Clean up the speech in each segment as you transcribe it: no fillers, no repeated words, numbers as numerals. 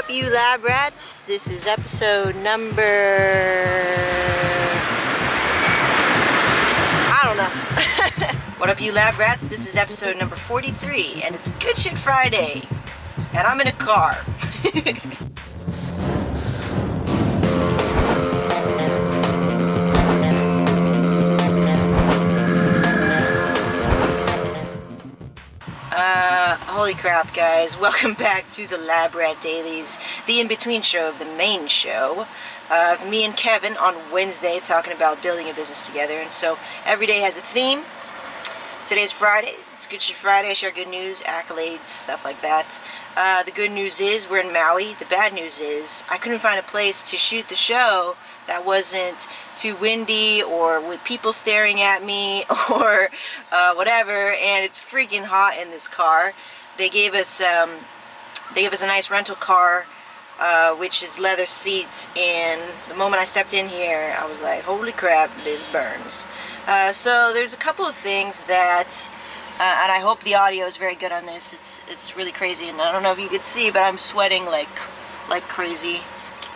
up, you lab rats? This is episode number... I don't know. What up, you lab rats? This is episode number 43, and it's Good Shit Friday. And I'm in a car. Holy crap, guys. Welcome back to the Lab Rat Dailies, the in-between show of the main show. Me and Kevin on Wednesday talking about building a business together, and so every day has a theme. Today's Friday. It's Good Shit Friday. I share good news, accolades, stuff like that. The good news is we're in Maui. The bad news is I couldn't find a place to shoot the show that wasn't too windy or with people staring at me or whatever, and it's freaking hot in this car. They gave us a nice rental car, which is leather seats, and the moment I stepped in here I was like, holy crap, this burns. So there's a couple of things that and I hope the audio is very good on this. It's really crazy, and I don't know if you could see, but I'm sweating like crazy.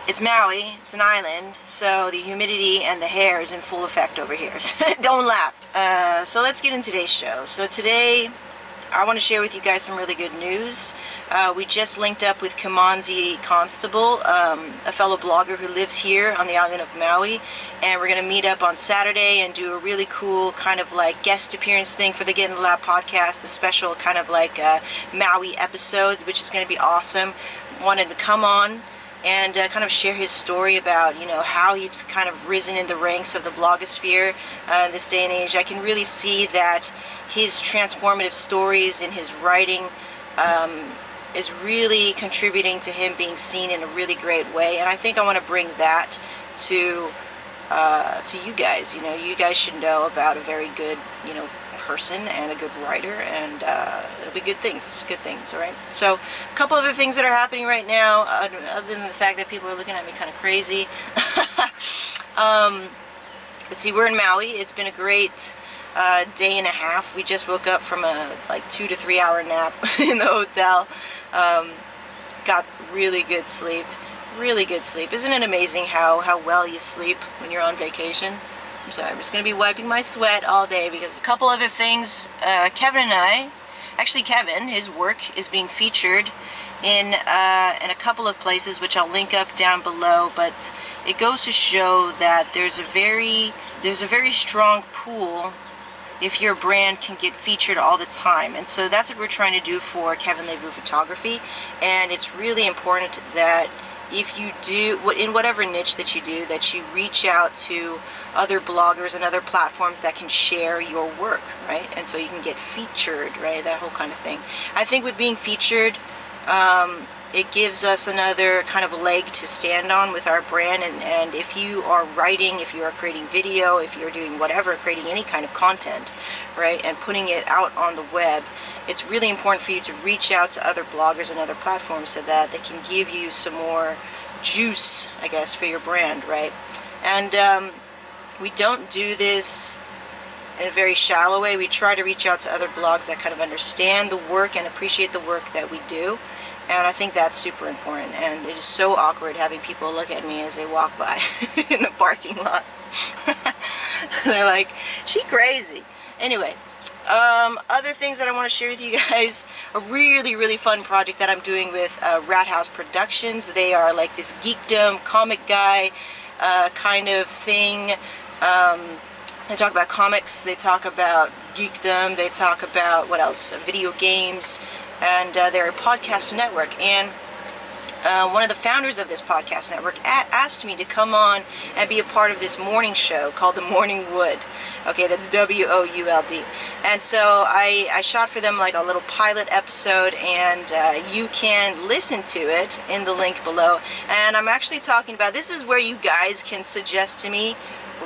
It's Maui, it's an island, so the humidity and the hair is in full effect over here. Don't laugh. So let's get into today's show. So today, I want to share with you guys some really good news. We just linked up with Kimanzi Constable, a fellow blogger who lives here on the island of Maui, and we're going to meet up on Saturday and do a really cool kind of like guest appearance thing for the Get in the Lab podcast, the special kind of like Maui episode, which is going to be awesome. Wanted to come on and kind of share his story about, you know, how he's kind of risen in the ranks of the blogosphere in this day and age. I can really see that his transformative stories in his writing is really contributing to him being seen in a really great way, and I think I want to bring that to you guys. You know, you guys should know about a very good, you know, person and a good writer, and it'll be good things, all right? So a couple other things that are happening right now, other than the fact that people are looking at me kind of crazy. Let's see, we're in Maui. It's been a great day and a half. We just woke up from a like 2 to 3 hour nap in the hotel. Got really good sleep. Isn't it amazing how well you sleep when you're on vacation? I'm sorry, I'm just going to be wiping my sweat all day because a couple other things. Kevin and I, actually Kevin, his work is being featured in a couple of places, which I'll link up down below, but it goes to show that there's a very strong pool if your brand can get featured all the time. And so that's what we're trying to do for Kevin Levu Photography, and it's really important that if you do, in whatever niche that you do, that you reach out to other bloggers and other platforms that can share your work, right? And so you can get featured, right? That whole kind of thing. I think with being featured, it gives us another kind of leg to stand on with our brand, and if you are writing, if you are creating video, if you're doing whatever, creating any kind of content, right, and putting it out on the web, it's really important for you to reach out to other bloggers and other platforms so that they can give you some more juice, I guess, for your brand, right? And we don't do this in a very shallow way. We try to reach out to other blogs that kind of understand the work and appreciate the work that we do. And I think that's super important, and it is so awkward having people look at me as they walk by in the parking lot. They're like, she crazy. Anyway, other things that I want to share with you guys, a really fun project that I'm doing with Rat House Productions. They are like this geekdom comic guy kind of thing. They talk about comics, they talk about geekdom, they talk about, what else, video games, and they're a podcast network. And one of the founders of this podcast network asked me to come on and be a part of this morning show called The Morning Wood. Okay, that's W-O-U-L-D. And so I shot for them like a little pilot episode, and you can listen to it in the link below. And I'm actually talking about, this is where you guys can suggest to me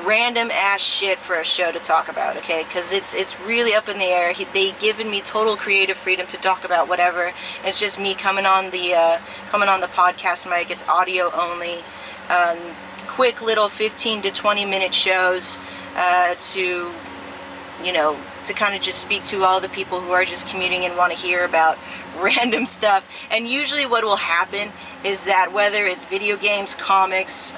random ass shit for a show to talk about, okay? Because it's really up in the air. They've given me total creative freedom to talk about whatever. And it's just me coming on the podcast mic. It's audio only. Quick little 15 to 20 minute shows to, you know, to kind of just speak to all the people who are just commuting and want to hear about random stuff. And usually what will happen is that whether it's video games, comics,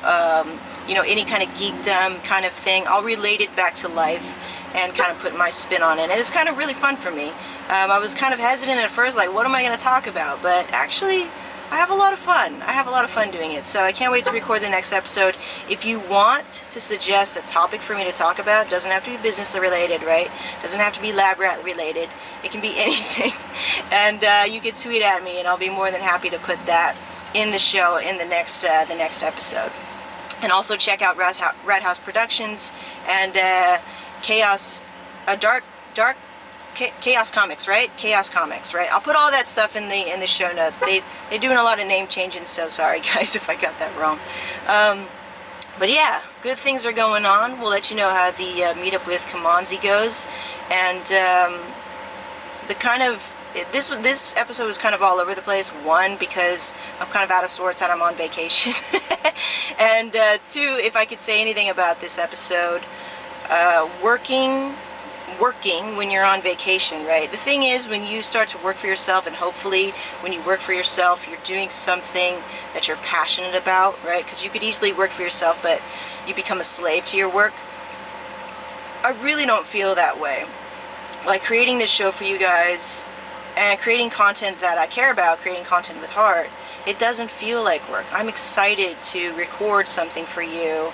you know, any kind of geekdom kind of thing, I'll relate it back to life and kind of put my spin on it. And it's kind of really fun for me. I was kind of hesitant at first, like, what am I going to talk about? But actually, I have a lot of fun. I have a lot of fun doing it. So I can't wait to record the next episode. If you want to suggest a topic for me to talk about, doesn't have to be business related, right? Doesn't have to be Lab Rat related. It can be anything. And you can tweet at me, and I'll be more than happy to put that in the show in the next episode. And also check out Rat House Productions and Chaos Comics, right? Chaos Comics, right? I'll put all that stuff in the show notes. They're doing a lot of name changing, so sorry guys if I got that wrong. But yeah, good things are going on. We'll let you know how the meetup with Kimanzi goes, and the kind of this episode was kind of all over the place. One, because I'm kind of out of sorts and I'm on vacation, and two, if I could say anything about this episode, working when you're on vacation, right? The thing is, when you start to work for yourself, and hopefully when you work for yourself, you're doing something that you're passionate about, right? Because you could easily work for yourself, but you become a slave to your work. I really don't feel that way. Like, creating this show for you guys and creating content that I care about, creating content with heart, it doesn't feel like work. I'm excited to record something for you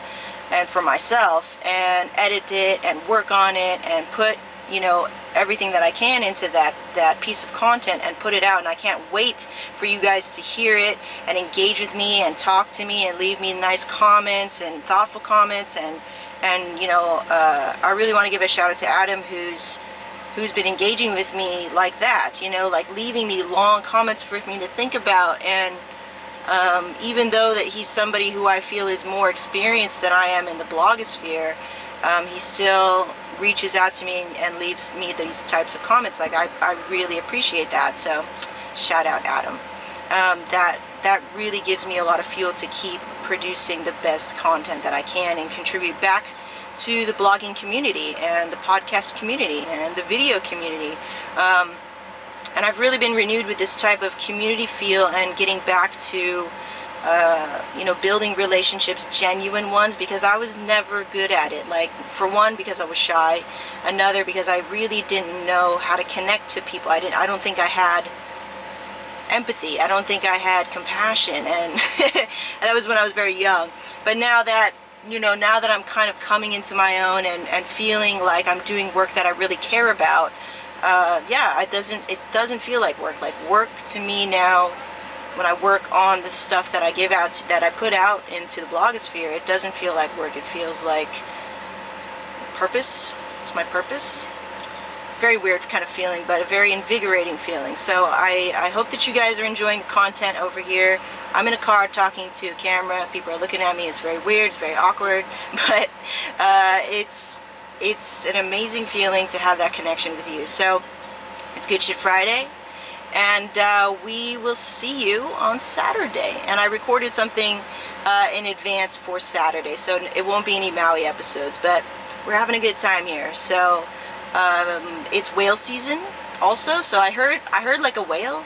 and for myself, and edit it and work on it and put, you know, everything that I can into that piece of content and put it out. And I can't wait for you guys to hear it and engage with me and talk to me and leave me nice comments and thoughtful comments. And you know, I really want to give a shout out to Adam, who's been engaging with me like that, you know, like leaving me long comments for me to think about. And even though that he's somebody who I feel is more experienced than I am in the blogosphere, he still reaches out to me and leaves me these types of comments. Like, I really appreciate that. So shout out Adam. That really gives me a lot of fuel to keep producing the best content that I can and contribute back to the blogging community and the podcast community and the video community. And I've really been renewed with this type of community feel and getting back to, you know, building relationships, genuine ones, because I was never good at it. Like, for one, because I was shy. Another, because I really didn't know how to connect to people. I don't think I had empathy. I don't think I had compassion. And that was when I was very young. But now that, you know, now that I'm kind of coming into my own and feeling like I'm doing work that I really care about, yeah, it doesn't feel like work. Like, work to me now, when I work on the stuff that I give out, that I put out into the blogosphere, it doesn't feel like work. It feels like purpose. It's my purpose. Very weird kind of feeling, but a very invigorating feeling. So I hope that you guys are enjoying the content over here. I'm in a car talking to a camera. People are looking at me. It's very weird. It's very awkward, but it's an amazing feeling to have that connection with you. So it's Good Shit Friday, and we will see you on Saturday. And I recorded something in advance for Saturday, so it won't be any Maui episodes, but we're having a good time here. So it's whale season also, so I heard like a whale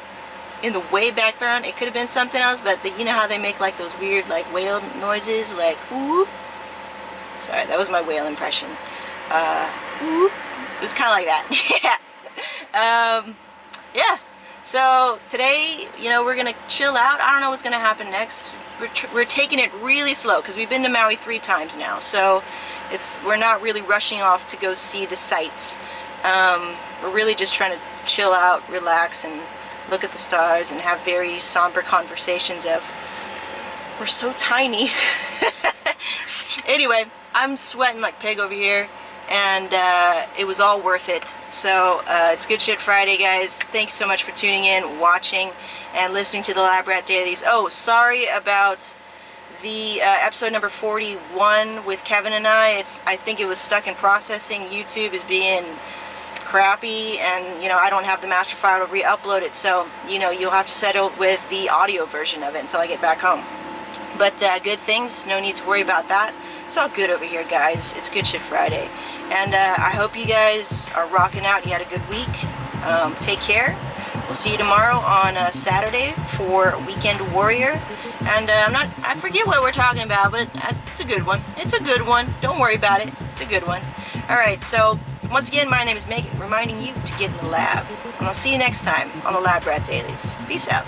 in the way background. It could have been something else, but you know how they make like those weird like whale noises, like whoop. Sorry, that was my whale impression. Whoop. It was kind of like that. Yeah. Yeah. So today, you know, we're gonna chill out. I don't know what's gonna happen next. We're taking it really slow because we've been to Maui 3 times now, so we're not really rushing off to go see the sights. We're really just trying to chill out, relax, and look at the stars and have very somber conversations of, we're so tiny. Anyway, I'm sweating like pig over here, and it was all worth it. So it's Good Shit Friday, guys. Thanks so much for tuning in, watching, and listening to the Lab Rat Dailies. Oh, sorry about the episode number 41 with Kevin and I. I think it was stuck in processing. YouTube is being crappy, and you know, I don't have the master file to re-upload it, so you know, you'll have to settle with the audio version of it until I get back home. But good things, no need to worry about that. It's all good over here, guys. It's Good Shit Friday. And I hope you guys are rocking out. You had a good week. Take care. We'll see you tomorrow on Saturday for Weekend Warrior. And I forget what we're talking about, but it's a good one. It's a good one. Don't worry about it. It's a good one. Alright, so once again, my name is Megan, reminding you to get in the lab. And I'll see you next time on the Lab Rat Dailies. Peace out.